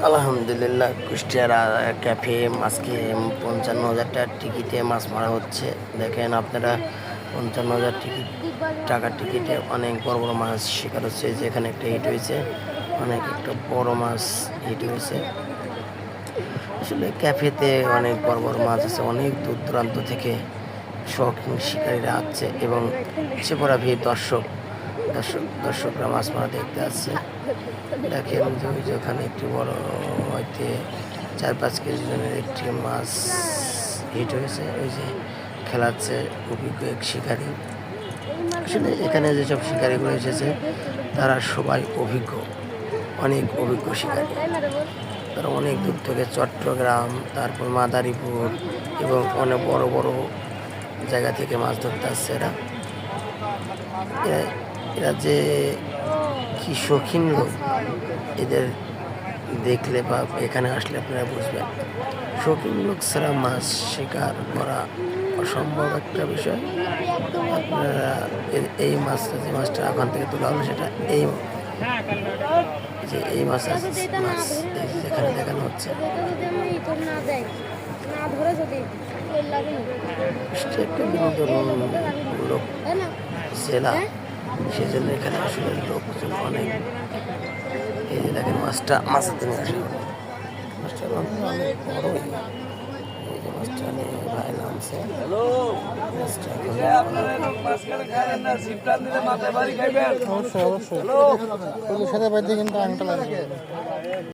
আলহামদুলিল্লাহ, কুষ্টিয়ার ক্যাফে আজকে 55,000 টাকার টিকিটে মাছ মারা হচ্ছে। দেখেন আপনারা, 55,000 টাকার টিকিটে অনেক বড় বড় মাছ শিকার হচ্ছে। যেখানে একটা হিট হয়েছে, একটা বড় মাছ হিট হয়েছে। আসলে ক্যাফেতে অনেক বড় বড় মাছ আছে, অনেক দূর দূরান্ত থেকে শৌখিন শিকারীরা আসছে এবং সে পড়া ভিড় দর্শকরা মাছ মারা দেখতে আসছে। দেখেন যে ওই যে ওখানে একটি বড় হয়তো 4-5 কেজি ওজনের একটি মাছ হিট হয়েছে। ওই যে খেলাচ্ছে অভিজ্ঞ এক শিকারী। আসলে এখানে যেসব শিকারীগুলো এসেছে তারা সবাই অনেক অভিজ্ঞ শিকারী। তারা অনেক দূর থেকে চট্টগ্রাম, তারপর মাদারীপুর এবং অনেক বড় বড় জায়গা থেকে মাছ ধরতে আসছে। এরা যে কি শৌখিন লোক, এদের দেখলে বা এখানে আসলে আপনারা বুঝবেন। শৌখিন লোক ছাড়া মাছ শিকার করা অসম্ভব একটা বিষয়। আপনারা এই মাছটা, যে মাছটা ওখান থেকে তোলা হলো, সেটা এই মাছ যেখানে দেখানো হচ্ছে, একটা বিনোদনমূলক জেলা, সেজন্য এখানে আসলে লোকজন অনেক। এই যে দেখেন মাছের দিনে আসে, মাছটা অনেক বড়ই। এই যে মাছটা নিয়ে ভাই নামছে। অবশ্যই পুলিশের বাড়িতে কিন্তু আংটা লাগে।